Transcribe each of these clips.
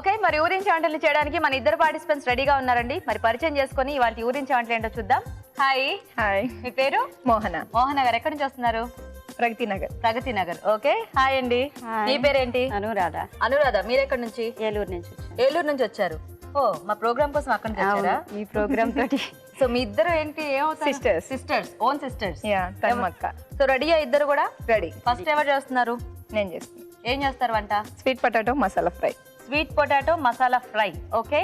Okay, మరి ఊరించే వంటలు చేయడానికి మన ఇద్దరు పార్టిసిపెంట్స్ రెడీగా ఉన్నారండి. మరి పరిచయం చేసుకొని ఇవాళ ఊరించే వంటలు ఏంటో చూద్దాం. హాయ్. హాయ్, మీ పేరు? మోహన. మోహన గారు ఎక్కడి నుంచి వస్తున్నారు? ప్రగతి నగర్. ప్రగతి నగర్. ఓకే, హాయ్ అండి. మీ పేరేంటి? అనురాధ. అనురాధ. మీరు ఎక్కడి నుంచి? ఏలూరు నుంచి వచ్చాను. ఏలూరు నుంచి వచ్చారు. ఓ, మా ప్రోగ్రామ్ కోసం అక్కడి నుంచి వచ్చారా? ఈ ప్రోగ్రామ్ తోటి. సో మీ ఇద్దరు ఏంటి ఏమవుతారు? Sisters. Sisters, own sisters. తన్మక్క. సో రెడీయా ఇద్దరు కూడా? రెడీ. ఫస్ట్ ఎవరు చేస్తున్నారు? నేను చేస్తాను. ఏం చేస్తారు వంట? Sweet potato masala fry. Sweet potato masala fry. Okay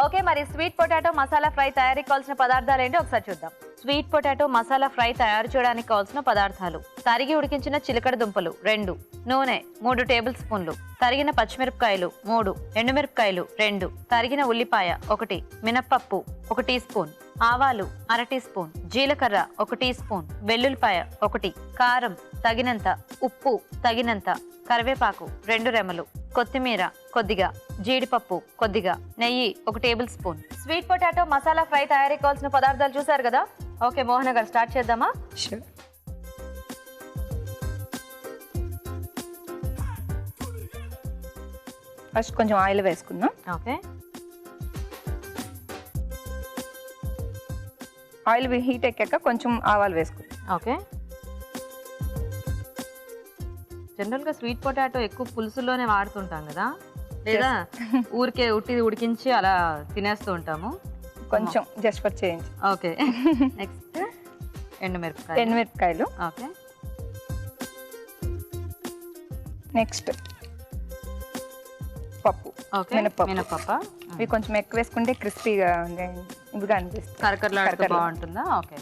okay, మరి స్వీట్ పొటాటో మసాలా ఫ్రై తయారీకి కావాల్సిన పదార్థాలు ఏంటి ఒకసారి చూద్దాం. స్వీట్ పొటాటో మసాలా ఫ్రై తయారు చేయడానికి కావాల్సిన పదార్థాలు: తరిగి ఉడికించిన చిలకడ దుంపలు 2, నూనె 3 టేబుల్ స్పూన్లు, తరిగిన పచ్చిమిరపకాయలు 3, ఎండుమిరపకాయలు 2, తరిగిన ఉల్లిపాయ 1, మినప్పప్పు 1 టీ స్పూన్, ఆవాలు 1/2 టీ స్పూన్, జీలకర్ర 1 టీ స్పూన్, వెల్లుల్లిపాయ 1, కారం తగినంత, ఉప్పు తగినంత, కరివేపాకు 2 రెమ్మలు, కొత్తిమీర కొద్దిగా, జీడిపప్పు కొద్దిగా, నెయ్యి 1 table spoon. Sweet potato masala fry తయారీ కావాల్సిన పదార్థాలు చూసారు కదా. ఓకే మోహన గారు, స్టార్ట్ చేద్దామా? షూర్. ఫస్ట్ కొంచెం ఆయిల్ వేసుకుందాం. ఓకే, ఆయిల్ హీట్ ఎక్కాక కొంచెం ఆవాలు వేసుకుందాం. ఓకే. జనరల్గా స్వీట్ పొటాటో ఎక్కువ పులుసులోనే వాడుతుంటాం కదా, లేదా ఊరికే ఉడికించి అలా తినేస్తూ ఉంటాము. కొంచెం just for change. Okay, next ఎండుమిరపకాయలు. ఎండుమిరపకాయలు. ఓకే, నెక్స్ట్ పప్పు. ఓకే, మినపప్పు. మినపప్పు. ఇవి కొంచెం ఎక్కువ వేసుకుంటే క్రిస్పీగా ఇదిగా అనిపిస్తుంది. కరకరలాడుతూ బాగుంటుందా? ఓకే.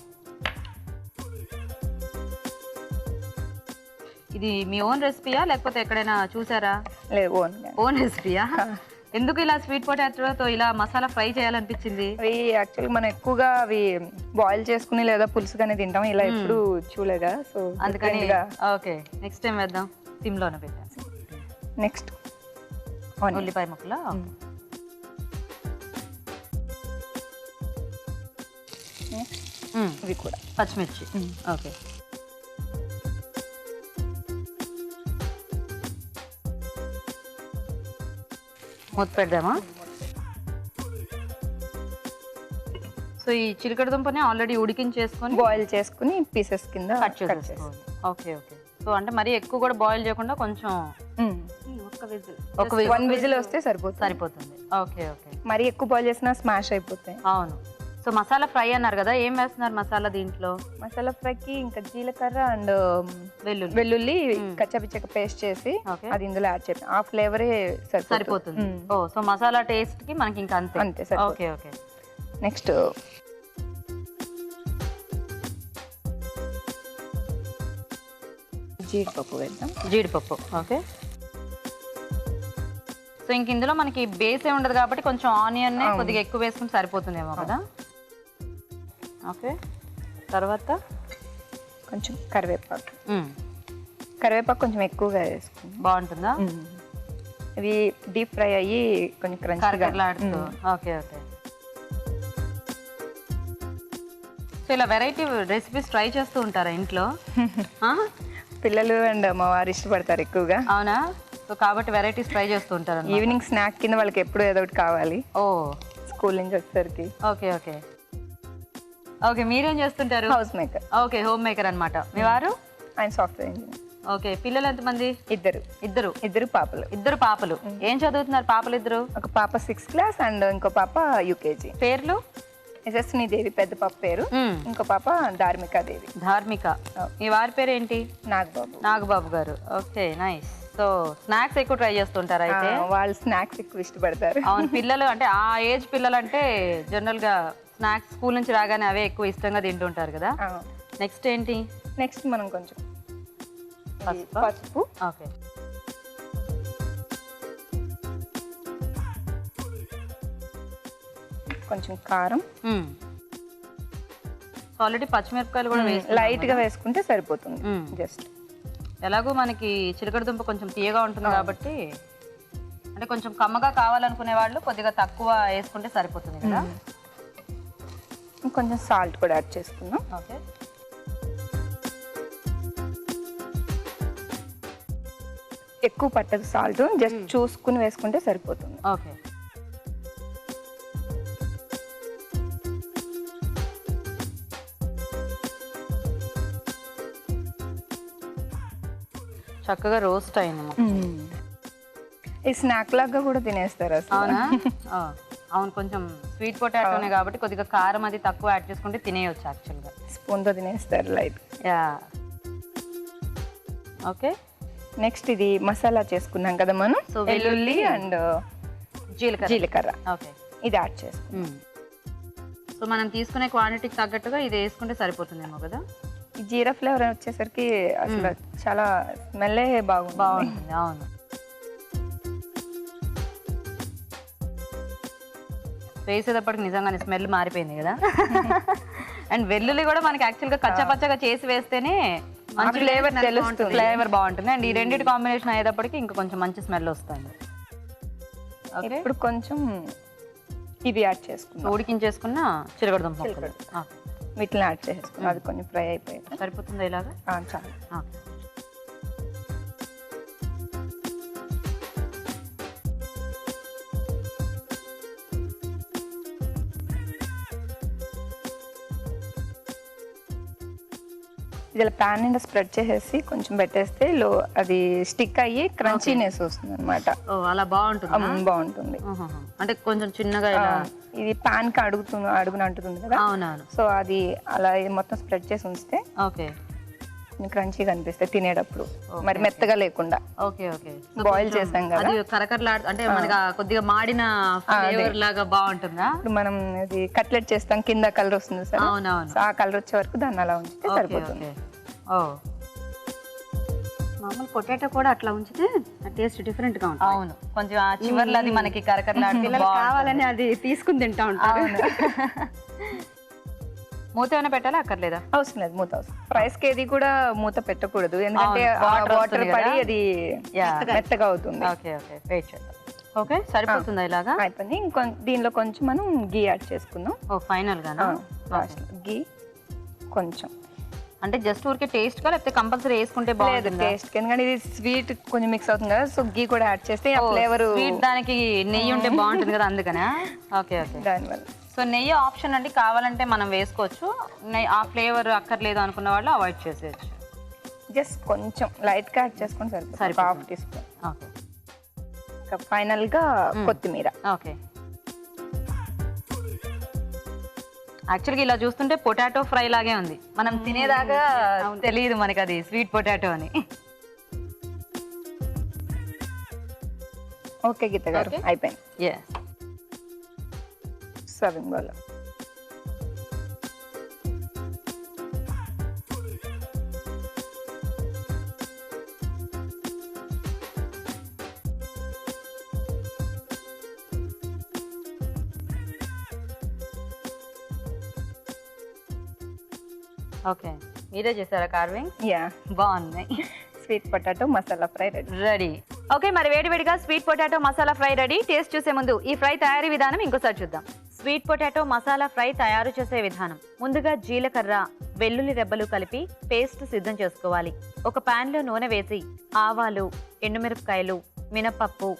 ఇది మీ ఓన్ రెసిపీయా లేకపోతే ఎక్కడైనా చూసారా? లేదు, ఓన్ రెసిపీయా? ఎందుకు ఇలా స్వీట్ పొటాటోతో ఇలా మసాలా ఫ్రై చేయాలనిపించింది? అవి యాక్చువల్గా మనం ఎక్కువగా అవి బాయిల్ చేసుకుని లేదా పులుసుగానే తింటాం, ఇలా ఎప్పుడు చూడలేదా, సో అందుకని. ఓకే, నెక్స్ట్ టైం వేద్దాం. సిమ్లోనే పెట్టాను. నెక్స్ట్ ఉల్లిపాయ ముక్కలు. ఇవి కూడా పచ్చిమిర్చి. ఓకే, మూత పెడదామా? సో ఈ చిలకడ దుంపని ఆల్రెడీ ఉడికించేసుకొని బాయిల్ చేసుకుని పీసెస్ కింద కట్ చేసుకోవాలి. Okay okay. సో అంటే మరీ ఎక్కువ కూడా బాయిల్ చేయకుండా కొంచెం ఒక 1 విజిల్ వస్తే సరిపోతుంది. Okay okay. మరీ ఎక్కువ బాయిల్ చేసినా స్మాష్ అయిపోతాయి. అవును. సో మసాలా ఫ్రై అన్నారు కదా, ఏం వేస్తున్నారు మసాలా దీంట్లో? మసాలా ఫ్రైకి ఇంకా జీలకర్ర అండ్ వెల్లుల్లి కచ్చపిచ్చక పేస్ట్ చేసి Okay. అది ఇందులో యాడ్ చేస్తాం. ఆ ఫ్లేవరే సరిపోతుంది. ఓ, సో మసాలా టేస్ట్ కి మనకి ఇంకా అంతే. అంతే సరిపోతుంది. Okay okay. నెక్స్ట్ జీడిపప్పు వేద్దాం. జీడిపప్పు. ఓకే. సో ఇంక ఇందులో మనకి బేస్ ఏ ఉండదు కాబట్టి కొంచెం ఆనియన్ కొద్దిగా ఎక్కువ వేసుకుంటే సరిపోతుందేమో కదా. ఓకే, తర్వాత కొంచెం కరివేపాకు. కరివేపాకు కొంచెం ఎక్కువగా వేసుకుందాం. బాగుంటుందా? ఇవి డీప్ ఫ్రై అయ్యి కొంచెం కరకరలాడుతూ. Okay okay. సో ఇలా వెరైటీ రెసిపీస్ ట్రై చేస్తూ ఉంటారా ఇంట్లో? పిల్లలు అండ్ మా వారు ఇష్టపడతారు ఎక్కువగా. అవునా? సో కాబట్టి వెరైటీస్ ట్రై చేస్తూ ఉంటారు. ఈవినింగ్ స్నాక్ కింద వాళ్ళకి ఎప్పుడు ఏదో ఒకటి కావాలి. ఓ, స్కూల్ నుంచి వచ్చేసరికి. Okay okay okay. మీరేం చేస్తుంటారు? House maker. Okay, home maker అన్నమాట. మీ వారు? ఆయన సాఫ్ట్వేర్ ఇంజనీర్. ఓకే. పిల్లలు ఎంతమంది? ఇద్దరు పాపలు. ఇద్దరు పాపలు. ఏం చదువుతున్నారు పాపలు ఇద్దరు? ఒక పాప 6th క్లాస్ అండ్ ఇంకో పాప యూకేజీ. పేర్లు? యశస్విని దేవి పెద్ద పాప పేరు, ఇంకో పాప ధార్మిక దేవి. ధార్మిక. మీ వారి పేరు ఏంటి? నాగబాబు. నాగబాబు గారు. Okay, nice. సో స్నాక్స్ ఎక్కువ ట్రై చేస్తుంటారు అయితే? వాళ్ళు స్నాక్స్ ఎక్కువ ఇష్టపడతారు. అవును, పిల్లలు అంటే ఆ ఏజ్ పిల్లలు అంటే జనరల్ గా స్నాక్స్ స్కూల్ నుంచి రాగానే అవే ఎక్కువ ఇష్టంగా తింటుంటారు కదా. నెక్స్ట్ ఏంటి? నెక్స్ట్ మనం కొంచెం పసుపు. ఓకే. కొంచెం కారం. ఆల్రెడీ పచ్చిమిరపకాయలు కూడా లైట్ గా వేసుకుంటే సరిపోతుంది. జస్ట్ ఎలాగో మనకి చిలకడ దుంప కొంచెం తీయగా ఉంటుంది కాబట్టి, అంటే కొంచెం కమ్మగా కావాలనుకునే వాళ్ళు కొద్దిగా తక్కువ వేసుకుంటే సరిపోతుంది కదా. కొంచెం సాల్ట్ కూడా యాడ్ చేసుకుందాం. ఓకే. ఎక్కువ పట్టదు సాల్ట్, జస్ట్ చూసుకుని వేసుకుంటే సరిపోతుంది. ఓకే. చక్కగా రోస్ట్ అయింది. ఈ స్నాక్ లాగా కూడా తినేస్తారు అసలు. అవునా? అవును, కొంచెం స్వీట్ పొటాటోనే కాబట్టి కొద్దిగా కారం అది తక్కువ యాడ్ చేసుకుంటే తినేయొచ్చు యాక్చువల్గా. స్పూన్తో తినేస్తారు లైట్. యా. ఓకే, నెక్స్ట్ ఇది మసాలా చేసుకున్నాం కదా మనం. సో వెల్లుల్లి అండ్ జీలకర్ర ఓకే, ఇది యాడ్ చేసుకున్నాం. సో మనం తీసుకునే క్వాంటిటీకి తగ్గట్టుగా ఇది వేసుకుంటే సరిపోతుందేమో కదా. ఈ జీరా ఫ్లేవర్ వచ్చేసరికి అసలు చాలా స్మెల్లే బాగుంటుంది. అవును, వేసేటప్పటికి నిజంగానే స్మెల్ మారిపోయింది కదా. అండ్ వెల్లుల్లి కూడా మనకి యాక్చువల్గా కచ్చపచ్చగా చేసి వేస్తేనే మంచి ఫ్లేవర్ తెలుస్తుంది, ఫ్లేవర్ బాగుంటుంది. అండ్ ఈ రెండింటి కాంబినేషన్ అయ్యేటప్పటికి ఇంకా కొంచెం మంచి స్మెల్ వస్తుంది. ఇప్పుడు కొంచెం ఇవి యాడ్ చేసుకున్నాం, ఉడికించేసుకున్న చిలకడదుంప వీటిని యాడ్ చేసుకున్నాం. అది కొంచెం ఫ్రై అయిపోయింది. సరిపోతుందా ఇలాగా? చాలు. ఇది ప్యాన్ నిండా స్ప్రెడ్ చేసేసి కొంచెం పెట్టేస్తే అది స్టిక్ అయ్యి క్రంచీనెస్ వస్తుంది అనమాట. అలా బాగుంటుంది. అంటే కొంచెం చిన్నగా ఇది ప్యాన్ కి అడుగున అంటుతుంది కదా. అవునవును. సో అది అలా మొత్తం స్ప్రెడ్ చేసి ఉంచితే ఓకే క్రంచీగా అనిపిస్తాయి తినేటప్పుడు, మరి మెత్తగా లేకుండా. ఓకే ఓకే, బాయిల్ చేసాం కదా, అది కరకరలాడు అంటే మనకి కొద్దిగా మాడిన ఫ్లేవర్ లాగా బాగుంటుందా? ఇప్పుడు మనం ఇది కట్లెట్ చేస్తాం, కింద కలర్ వస్తుంది సార్. అవునవును. సో ఆ కలర్ వచ్చే వరకు దాన్ని అలా ఉంచితే సరిపోతుంది. మామూలు పొటాటో కూడా అట్లా ఉంచితే టేస్ట్ డిఫరెంట్ గా ఉంటుంది. అవును, కొంచెం ఆ చివర్లో అది మనకి కరకరలాడు కావాలని అది తీసుకుని తింటా ఉంటాం. మూత ఏమైనా పెట్టాలా అక్కర్లేదా? అవసరం లేదు, మూత అవసరం. ఫ్రైస్ కి ఏది కూడా మూత పెట్టకూడదు, ఎందుకంటే వాటర్ పడి అది మెత్తగా అవుతుంది. ఓకే ఓకే, వెయిట్ చేద్దాం. ఓకే, సరిపోతుందా ఇలాగా? అయిపోయింది. దీనిలో కొంచెం మనం గీ యాడ్ చేసుకుందాం. ఫైనల్ గానా? గీ కొంచెం, అంటే జస్ట్ ఊరికే టేస్ట్ గా లేకపోతే కంపల్సరీ వేసుకుంటే బాగుంటుంది? టేస్ట్ కి, ఎందుకంటే ఇది స్వీట్ కొంచెం మిక్స్ అవుతుంది కదా. సో గీ కూడా యాడ్ చేస్తే ఆ ఫ్లేవర్, స్వీట్ దానికి నెయ్యి ఉంటే బాగుంటుంది కదా, అందుకనే. ఓకే ఓకే, దానివల్ల. సో నెయ్యి ఆప్షన్ అండి, కావాలంటే మనం వేసుకోవచ్చు. ఆ ఫ్లేవర్ అక్కర్లేదు అనుకున్న వాళ్ళు అవాయిడ్ చేసేయచ్చు. జస్ట్ కొంచెం లైట్ గా యాడ్ చేసుకొని సరిపోతుంది, హాఫ్ టీ స్పూన్. ఓకే, ఇంకా ఫైనల్ గా కొత్తిమీర. ఓకే, యాక్చువల్గా ఇలా చూస్తుంటే పొటాటో ఫ్రై లాగే ఉంది, మనం తినేదాకా తెలియదు మనకి అది స్వీట్ పొటాటో అని. ఓకే గీత గారు, అయిపోయింది. Serving bowl. ఓకే, మీరే చేశారా కార్వింగ్? యా, బాగున్నాయి. Sweet potato masala fry ready. Okay, మరి వేడివేడిగా sweet potato masala fry ready. Taste చూసే ముందు ఈ ఫ్రై తయారీ విధానం ఇంకోసారి చూద్దాం. స్వీట్ పొటాటో మసాలా ఫ్రై తయారు చేసే విధానం: ముందుగా జీలకర్ర, వెల్లుల్లి రెబ్బలు కలిపి పేస్ట్ సిద్ధం చేసుకోవాలి. ఒక పాన్ లో నూనె వేసి ఆవాలు, ఎండుమిరపకాయలు, మినపప్పు,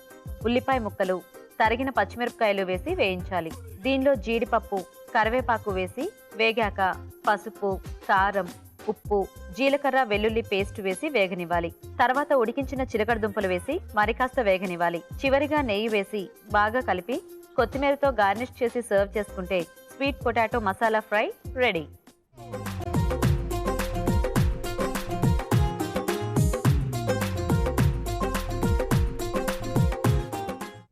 ఉల్లిపాయ ముక్కలు, తరిగిన పచ్చిమిరపకాయలు వేసి వేయించాలి. దీనిలో జీడిపప్పు, కరివేపాకు వేసి వేగాక పసుపు, కారం, ఉప్పు, జీలకర్ర, వెల్లుల్లి పేస్ట్ వేసి వేగనివ్వాలి. తర్వాత ఉడికించిన చిలకడ దుంపలు వేసి మరి కాస్త వేగనివ్వాలి. చివరిగా నెయ్యి వేసి బాగా కలిపి కొత్తిమీరతో గార్నిష్ చేసి సర్వ్ చేసుకుంటే sweet potato masala fry ready.